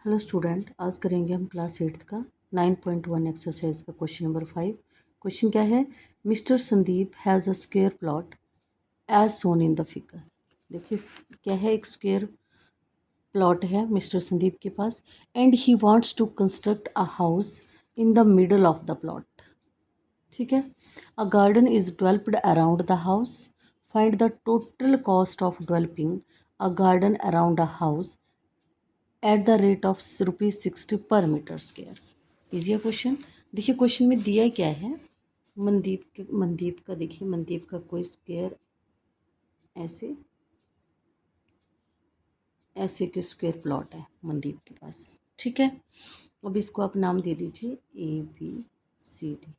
Hello student, आज करेंगे हम क्लास 8th का 9.1 एक्सरसाइज का क्वेश्चन नंबर 5। क्वेश्चन क्या है? Mister Sandeep has a square plot as shown in the figure. देखिए क्या है, एक स्क्वायर प्लॉट है मिस्टर संदीप के पास and he wants to construct a house in the middle of the plot. ठीक है। A garden is developed around the house. Find the total cost of developing a garden around a house at the rate of ₹60 per metre square. Easy question. देखिए question में दिया क्या है, मनदीप का देखिए, मनदीप का कोई स्क्वायर ऐसे ऐसे के स्क्वायर प्लॉट है मनदीप के पास। ठीक है। अब इसको आप नाम दे दीजिए ABCD।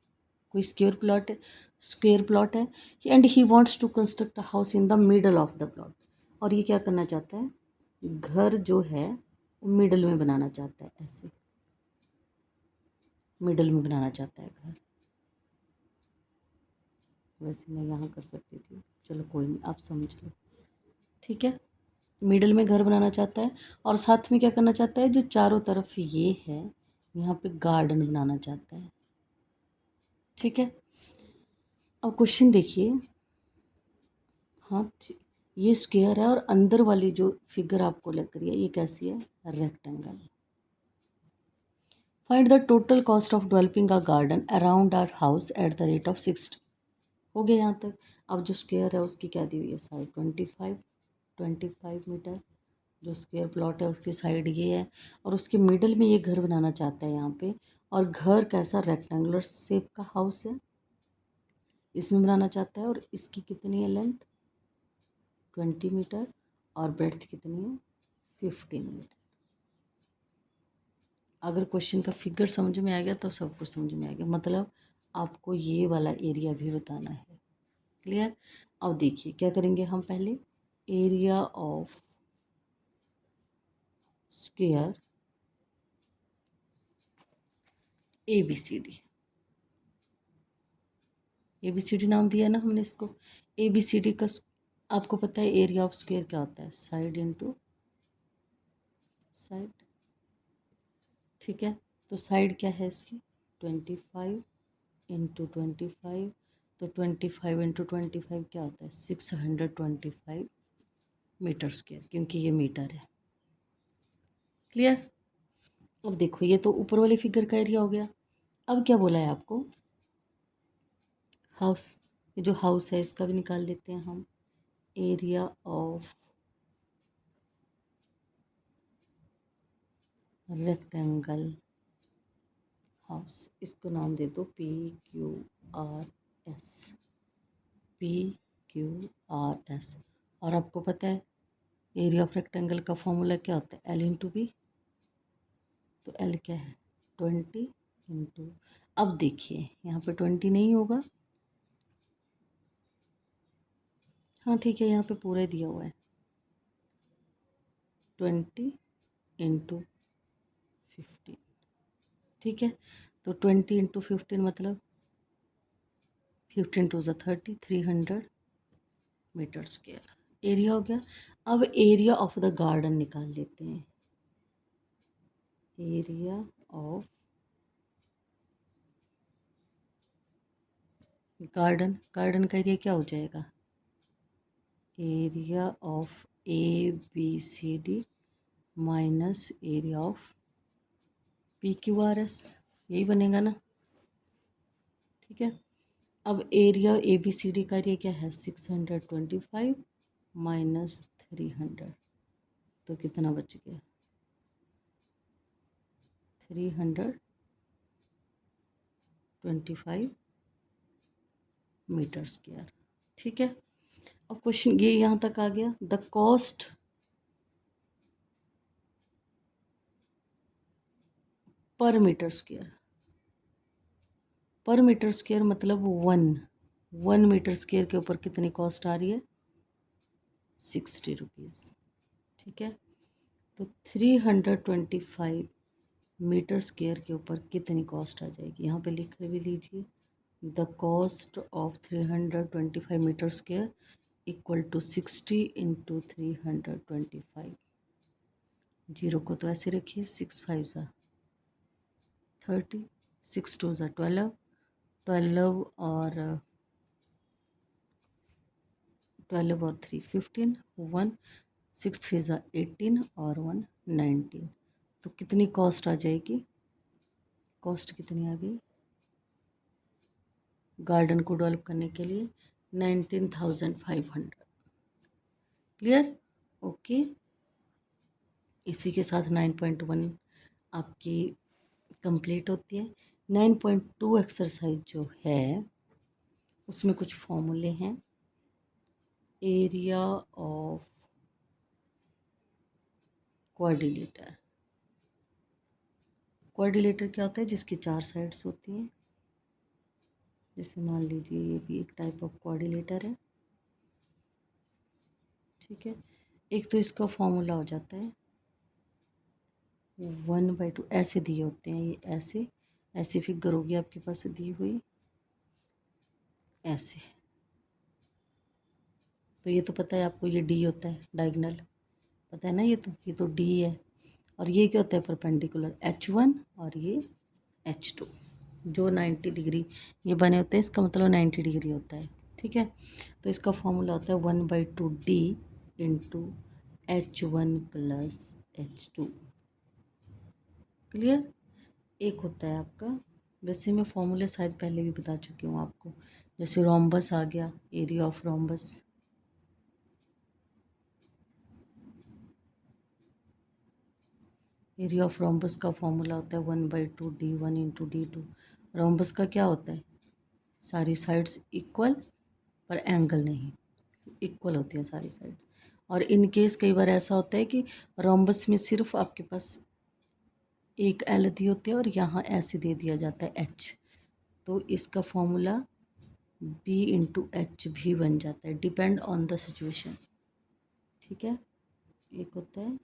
कोई स्क्वायर प्लॉट है and he wants to construct a house in the middle of the plot. और ये क्या करना चाहता है, घर जो है मिडल में बनाना चाहता है, ऐसे मिडल में बनाना चाहता है घर। वैसे मैं यहाँ कर सकती थी, चलो कोई नहीं, आप समझ लो। ठीक है। मिडल में घर बनाना चाहता है और साथ में क्या करना चाहता है, जो चारों तरफ ये है यहाँ पे गार्डन बनाना चाहता है। ठीक है। अब क्वेश्चन देखिए। हाँ ये स्क्वायर है और अंदर वाली जो फिगर आपको लग रही है ये कैसी है, rectangle. Find the total cost of developing a garden around our house at the rate of 60। हो गया यहाँ तक। अब जो स्क्वायर है उसकी क्या दी हुई है, साइड 25 मीटर। जो स्क्वायर प्लॉट है उसकी साइड ये है और उसके मिडल में ये घर बनाना चाहता है यहाँ पे। और घर कैसा, रेक्टेंगुलर शेप का हाउस है, इसमें बनाना चाहता है। और इसकी कितनी है लेंथ, 20 मीटर। और ब्रेड्थ कितनी है, 15 मीटर। अगर क्वेश्चन का फिगर समझ में आ गया तो सब कुछ समझ में आ गया। मतलब आपको ये वाला एरिया भी बताना है। क्लियर। अब देखिए क्या करेंगे हम, पहले एरिया ऑफ स्क्वायर ABCD नाम दिया ना हमने इसको। ABCD का आपको पता है एरिया ऑफ स्क्वायर क्या होता है, साइड इंटू साइड। ठीक है। तो साइड क्या है इसकी, 25 × 25। तो 25 × 25 क्या होता है, 625 मीटर स्क्वायर, क्योंकि ये मीटर है। क्लियर। अब देखो ये तो ऊपर वाले फिगर का एरिया हो गया। अब क्या बोला है आपको, हाउस। ये जो हाउस है इसका भी निकाल लेते हैं हम। एरिया ऑफ रेक्टेंगल हाउस, इसको नाम दे दो PQRS। PQRS। और आपको पता है एरिया ऑफ रेक्टेंगल का फॉर्मूला क्या होता है, L × B। तो L क्या है, 20 × अब देखिए यहाँ पे 20 नहीं होगा। हाँ ठीक है, यहाँ पे पूरा दिया हुआ है 20 × 15। ठीक है। तो 20 × 15 मतलब 15 × 2 = 30, 300 मीटर स्क्वायर एरिया हो गया। अब एरिया ऑफ द गार्डन निकाल लेते हैं। एरिया ऑफ गार्डन, गार्डन का एरिया क्या हो जाएगा, area of ABCD minus area of PQRS, यही बनेगा ना। ठीक है। अब एरिया ABCD का एरिया क्या है, 625 माइनस 300। तो कितना बच गया, 325 मीटर स्क्वायर। ठीक है। अब क्वेश्चन ये यहाँ तक आ गया। The cost per metre square, per metre square मतलब 1 मीटर स्क्वायर के ऊपर कितनी कॉस्ट आ रही है, 60 रुपीज़। ठीक है। तो 325 मीटर स्क्वायर के ऊपर कितनी कॉस्ट आ जाएगी, यहाँ पे लिख भी लीजिए। The cost of 325 metre square equal to 60 × 325 zero को तो ऐसे रखिए, 6 5 ज़ा 30, 6 2 ज़ा 12, 12 और 12 और 3 15, 1 6 3 ज़ा 18 और 1 19। तो कितनी कॉस्ट आ जाएगी? कॉस्ट कितनी आ गई गार्डन को डेवलप करने के लिए? 19,500। क्लियर? ओके। इसी के साथ 9.1 आपकी कंप्लीट होती है। 9.2 एक्सरसाइज जो है उसमें कुछ फॉर्मूले हैं। Area of quadrilateral. क्वाड्रिलेटर क्या होता है? जिसकी 4 साइड्स होती हैं। जैसे मान लीजिए ये भी एक टाइप ऑफ क्वाड्रिलेटर है, ठीक है। एक तो इसका फॉर्मूला हो जाता है 1/2, ऐसे दिए होते हैं ये, ऐसे ऐसी फिगर होगी आपके पास दी हुई, ऐसे। तो ये तो पता है आपको, ये डी होता है डायगोनल, पता है ना, ये तो डी है। और ये क्या होता है? परपेंडिकुलर, H1 और ये H2 जो 90 डिग्री ये बने होते हैं, इसका मतलब 90 डिग्री होता है, ठीक है। तो इसका फॉर्मूला होता है 1/2D into H1 plus H2। Clear? एक होता है आपका, वैसे मैं फॉर्मूले शायद पहले भी बता चुकी हूँ आपको। जैसे रोम्बस आ गया, area of rhombus, area of rhombus का फॉर्मूला होता है 1/2D1 इंटू D2। रोम्बस का क्या होता है? सारी साइड्स इक्वल पर एंगल नहीं, इक्वल होती हैं सारी साइड्स। और इन केस कई बार ऐसा होता है कि रोम्बस में सिर्फ आपके पास एक एल दी होती है और यहाँ ऐसे दे दिया जाता है एच, तो इसका फॉर्मूला बी इंटू एच भी बन जाता है, डिपेंड ऑन द सिचुएशन, ठीक है। एक होता है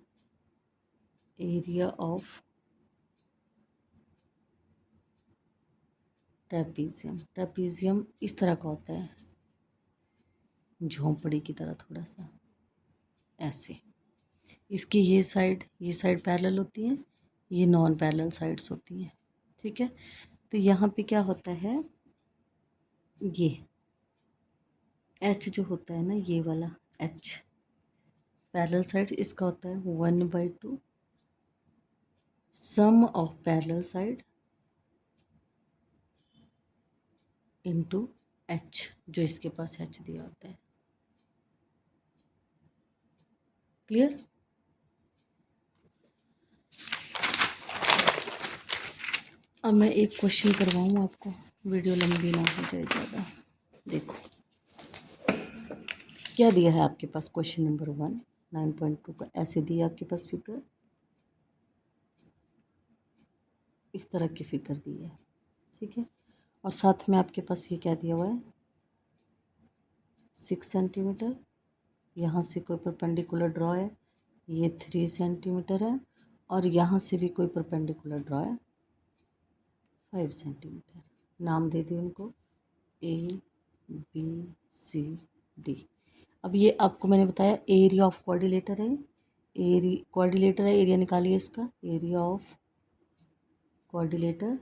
एरिया ऑफ ट्रेपीजियम। ट्रेपीजियम इस तरह का होता है, झोंपड़ी की तरह थोड़ा सा ऐसे। इसकी ये साइड पैरेलल होती है, ये नॉन पैरेलल साइड्स होती हैं, ठीक है। तो यहाँ पे क्या होता है, ये एच जो होता है ना, ये वाला एच पैरेलल साइड, इसका होता है 1/2 sum of parallel side into H, जो इसके पास एच दिया होता है। क्लियर? अब मैं एक क्वेश्चन करवाऊँ आपको, वीडियो लंबी ना हो जाए ज़्यादा। देखो क्या दिया है आपके पास, क्वेश्चन नंबर 1 9.2 का ऐसे दिया आपके पास फिगर, इस तरह की फिगर दी है, ठीक है। और साथ में आपके पास ये क्या दिया हुआ है, 6 सेंटीमीटर। यहाँ से कोई परपेंडिकुलर ड्रॉ है, ये 3 सेंटीमीटर है। और यहाँ से भी कोई परपेंडिकुलर ड्रॉ है 5 सेंटीमीटर। नाम दे दिए उनको ABCD। अब ये आपको मैंने बताया एरिया ऑफ क्वाड्रिलेटर है, क्वाड्रिलेटर है, एरिया निकालिए इसका, area of quadrilateral.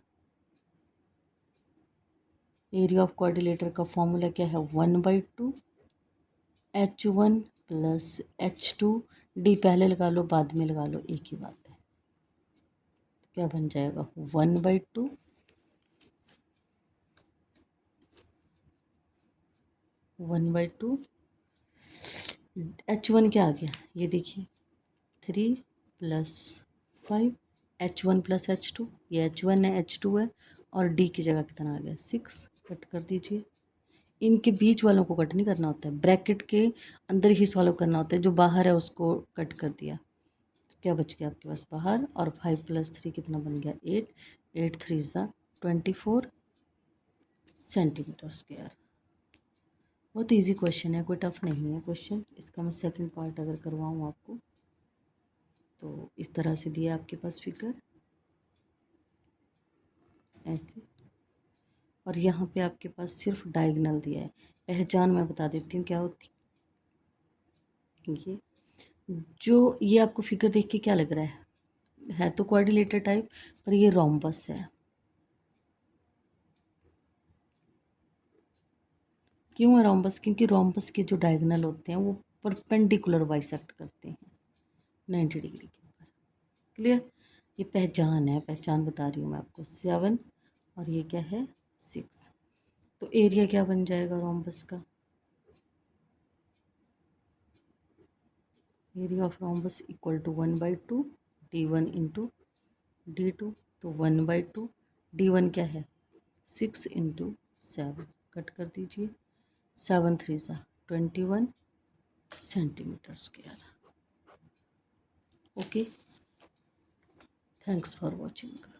Area of quadrilateral का फॉर्मूला क्या है, 1/2 H1 प्लस H2। डी पहले लगा लो बाद में लगा लो, एक ही बात है। तो क्या बन जाएगा, 1/2 1/2 H1 क्या आ गया, ये देखिए 3 प्लस 5 H1 प्लस H2, ये H1 है H2 है, और D की जगह कितना आ गया 6, कट कर दीजिए। इनके बीच वालों को कट नहीं करना होता है, ब्रैकेट के अंदर ही सॉल्व करना होता है, जो बाहर है उसको कट कर दिया। तो क्या बच गया आपके पास बाहर, और 5 + 3 कितना बन गया 8, 8 3 ज़ा 24 सेंटीमीटर स्क्वायर। बहुत इजी क्वेश्चन है, कोई टफ नहीं है क्वेश्चन। इसका मैं सेकंड पार्ट अगर करवाऊँ आपको, तो इस तरह से दिया आपके पास फिगर ऐसे, और यहाँ पे आपके पास सिर्फ डायगोनल दिया है। पहचान मैं बता देती हूँ क्या होती है। ये जो ये आपको फिगर देख के क्या लग रहा है तो क्वाड्रिलेटर टाइप, पर ये रोम्बस है। क्यों है रोम्बस? क्योंकि रोम्बस के जो डायगोनल होते हैं वो परपेंडिकुलर बाइसेक्ट करते हैं 90 डिग्री के ऊपर। क्लियर? ये पहचान है, पहचान बता रही हूँ मैं आपको। 7 और ये क्या है 6। तो एरिया क्या बन जाएगा रोम्बस का? Area of rhombus equal to 1/2 d1 into d2। तो 1/2 d1 क्या है 6 इंटू 7, कट कर दीजिए। 7 3 सा 21 centimetre square. Okay, thanks for watching.